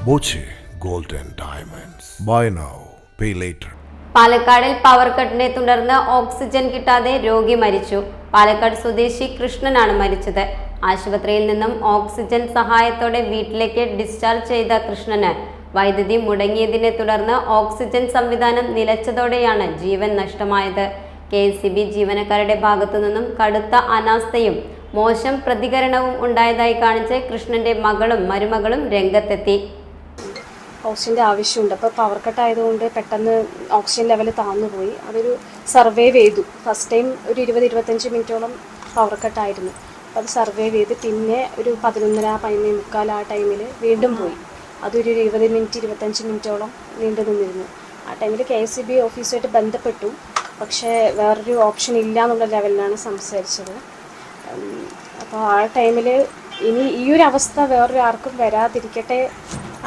Boche gold and diamonds. Buy now, pay later. പാലക്കാടിൽ power കട്ടിനെ തുടർന്ന് ഓക്സിജൻ കിട്ടാതെ രോഗി മരിച്ചു. പാലക്കാട് സ്വദേശി കൃഷ്ണനാണ് മരിച്ചത്. ആശുപത്രിയിൽ നിന്നും ഓക്സിജൻ സഹായത്തോടെ വീട്ടിലേക്ക് ഡിസ്ചാർജ് ചെയ്ത കൃഷ്ണന് വൈദ്യുതി മുടങ്ങിയതിനെ തുടർന്ന് ഓക്സിജൻ സംവിധാനം നിലച്ചതോടെയാണ് ജീവൻ നഷ്ടമായത്. KSEB ജീവനക്കാരുടെ ഭാഗത്തു നിന്നും കടുത്ത അനാസ്ഥയും മോശം പ്രതികരണവും ഉണ്ടായതായി കാണിച്ച് കൃഷ്ണന്റെ മകളും മരുമകളും രംഗത്തെത്തി. ഓക്സിജൻ്റെ ആവശ്യമുണ്ട്. അപ്പോൾ പവർ കട്ട് ആയതുകൊണ്ട് പെട്ടെന്ന് ഓക്സിജൻ ലെവൽ താഴ്ന്നുപോയി. അതൊരു സർവൈവ് ചെയ്തു. ഫസ്റ്റ് ടൈം ഒരു 20-25 മിനിറ്റോളം പവർ കട്ടായിരുന്നു. അപ്പോൾ അത് സർവൈവ് ചെയ്ത് പിന്നെ ഒരു 11:30-11:45 ആ ടൈമിൽ വീണ്ടും പോയി. അതൊരു 20-25 മിനിറ്റോളം നീണ്ടു നിന്നിരുന്നു. ആ ടൈമിൽ KSEB ഓഫീസുമായിട്ട് ബന്ധപ്പെട്ടു. പക്ഷേ വേറൊരു ഓപ്ഷൻ ഇല്ല എന്നുള്ള ലെവലിലാണ് സംസാരിച്ചത്. അപ്പോൾ ആ ടൈമിൽ ഇനി ഈ ഒരു അവസ്ഥ വേറൊരു ആർക്കും വരാതിരിക്കട്ടെ,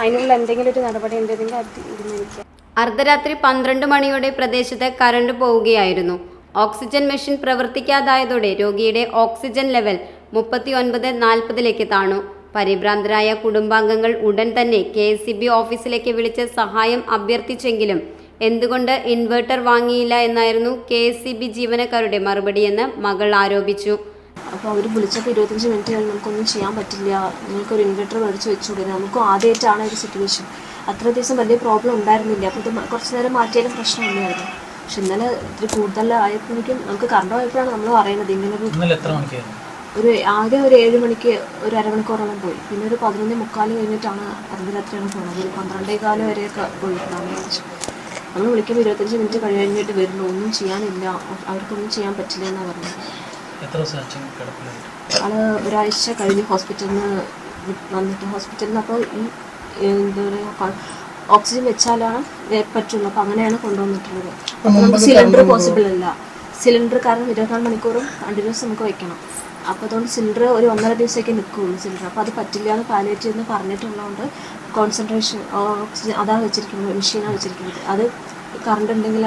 അതിനുള്ള എന്തെങ്കിലും ഒരു നടപടി ഉണ്ടെങ്കിൽ അത് തീരുമാനിക്കാം. അർദ്ധരാത്രി 12 മണിയോടെ പ്രദേശത്ത് കറണ്ട് പോവുകയായിരുന്നു. ഓക്സിജൻ മെഷീൻ പ്രവർത്തിക്കാതായതോടെ രോഗിയുടെ ഓക്സിജൻ ലെവൽ 39-40 താണു. പരിഭ്രാന്തരായ കുടുംബാംഗങ്ങൾ ഉടൻ തന്നെ KSEB ഓഫീസിലേക്ക് വിളിച്ച് സഹായം അഭ്യർത്ഥിച്ചെങ്കിലും എന്തുകൊണ്ട് ഇൻവെർട്ടർ വാങ്ങിയില്ല എന്നായിരുന്നു KSEB ജീവനക്കാരുടെ മറുപടിയെന്ന് മകൾ ആരോപിച്ചു. അപ്പോൾ അവർ വിളിച്ചപ്പോൾ 25 മിനിറ്റ് കഴിഞ്ഞ് നമുക്കൊന്നും ചെയ്യാൻ പറ്റില്ല, നിങ്ങൾക്കൊരു ഇൻവെർട്ടർ മേടിച്ച് വെച്ചുകൂടെ. നമുക്കും ആദ്യമായിട്ടാണ് ഒരു സിറ്റുവേഷൻ. അത്ര ദിവസം വലിയ പ്രോബ്ലം ഉണ്ടായിരുന്നില്ല. അപ്പോൾ ഇത് കുറച്ച് നേരം മാറ്റിയാലും പ്രശ്നമില്ലായിരുന്നു. പക്ഷെ ഇന്നലെ ഇത്തിരി കൂടുതലായപ്പോഴേക്കും നമുക്ക് കറണ്ട് പോയപ്പോഴാണ് നമ്മൾ പറയുന്നത് ഇങ്ങനെ ഒരു ആദ്യം ഒരു 7 മണിക്ക് ഒരു അരമണിക്കൂറോളം പോയി. പിന്നെ ഒരു 11:45 കഴിഞ്ഞിട്ടാണ് അർദ്ധരാത്രിയാണ് പോകുന്നത്. ഒരു 12:15 വരെയൊക്കെ പോയിട്ടാണ് വിളിച്ചു. നമ്മൾ വിളിക്കുമ്പോൾ 25 മിനിറ്റ് കഴിഞ്ഞിട്ട് വരുന്നു, ഒന്നും ചെയ്യാനില്ല, അവർക്കൊന്നും ചെയ്യാൻ പറ്റില്ല എന്നാണ് പറഞ്ഞത്. ആള് ഒരാഴ്ച കഴിഞ്ഞ് ഹോസ്പിറ്റലിൽ നിന്ന് വന്നിട്ട് ഹോസ്പിറ്റലിൽ നിന്ന് അപ്പോൾ ഈ എന്താ പറയുക ഓക്സിജൻ വെച്ചാലാണ് പറ്റുള്ളൂ. അപ്പോൾ അങ്ങനെയാണ് കൊണ്ടുവന്നിട്ടുള്ളത്. അപ്പോൾ നമുക്ക് സിലിണ്ടർ പോസിബിൾ അല്ല. സിലിണ്ടർ കാരണം 24 മണിക്കൂറും കണ്ടിന്യൂസ് നമുക്ക് വയ്ക്കണം. അപ്പോൾ അതുകൊണ്ട് സിലിണ്ടർ ഒരു 1.5 ദിവസമൊക്കെ നിൽക്കുകയുള്ളൂ സിലിണ്ടർ. അപ്പോൾ അത് പറ്റില്ല എന്ന് പാലിയേറ്റീവ് എന്ന് പറഞ്ഞിട്ടുള്ളതുകൊണ്ട് കോൺസെൻട്രേഷൻ ഓക്സിജൻ അതാണ് വെച്ചിരിക്കുന്നത്, മെഷീനാണ് വെച്ചിരിക്കുന്നത്. അത് കറണ്ട് ഉണ്ടെങ്കിൽ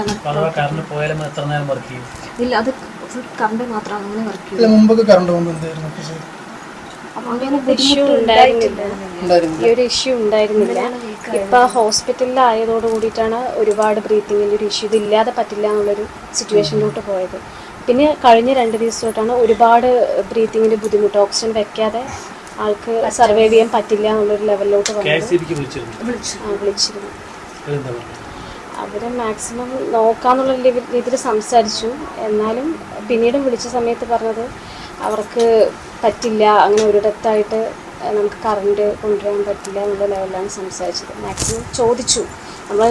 ഇല്ല, അത് ഫുൾ കറണ്ട് മാത്രമാണ് അങ്ങനെ വർക്ക് ചെയ്യുന്നത്. അങ്ങനെ ഇഷ്യൂ ഉണ്ടായിരുന്നില്ല, ഈ ഒരു ഇഷ്യൂ ഉണ്ടായിരുന്നില്ല. ഇപ്പം ഹോസ്പിറ്റലിലായതോട് കൂടിയിട്ടാണ് ഒരുപാട് ബ്രീത്തിങ്ങിൻ്റെ ഒരു ഇഷ്യൂ, ഇതില്ലാതെ പറ്റില്ല എന്നുള്ളൊരു സിറ്റുവേഷനിലോട്ട് പോയത്. പിന്നെ കഴിഞ്ഞ 2 ദിവസമായിട്ടാണ് ഒരുപാട് ബ്രീത്തിങ്ങിൻ്റെ ബുദ്ധിമുട്ട്, ഓക്സിജൻ വെക്കാതെ ആൾക്ക് സർവൈവ് ചെയ്യാൻ പറ്റില്ല എന്നുള്ളൊരു ലെവലിലോട്ട് വന്നത്. വിളിച്ചിരുന്നു. അവർ മാക്സിമം നോക്കാന്നുള്ള രീതിയിൽ സംസാരിച്ചു. എന്നാലും പിന്നീടും വിളിച്ച സമയത്ത് പറഞ്ഞത് അവർക്ക് പറ്റില്ല, അങ്ങനെ ഒരിടത്തായിട്ട് നമുക്ക് കറണ്ട് കൊണ്ടുവരാൻ പറ്റില്ല എന്നുള്ള ലെവലിലാണ് സംസാരിച്ചത്. മാക്സിമം ചോദിച്ചു, നമ്മൾ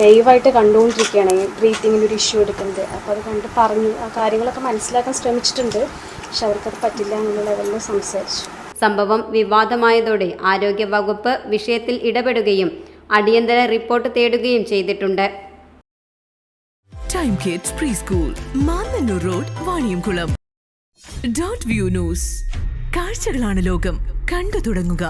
ലൈവായിട്ട് കണ്ടുകൊണ്ടിരിക്കുകയാണ് ബ്രീത്തിങ്ങിൻ്റെ ഒരു ഇഷ്യൂ എടുക്കുന്നത്. അപ്പോൾ അത് കണ്ട് പറഞ്ഞു, ആ കാര്യങ്ങളൊക്കെ മനസ്സിലാക്കാൻ ശ്രമിച്ചിട്ടുണ്ട്. പക്ഷെ അവർക്കത് പറ്റില്ല എന്നുള്ള ലെവലിൽ സംസാരിച്ചു. സംഭവം വിവാദമായതോടെ ആരോഗ്യവകുപ്പ് വിഷയത്തിൽ ഇടപെടുകയും അടിയന്തര റിപ്പോർട്ട് തേടുകയും ചെയ്തിട്ടുണ്ട്. Time kids pre school, Mannannur road, Vaniyamkulam. .view news, കാഴ്ചകളാണ് ലോകം, കണ്ടു തുടങ്ങുക.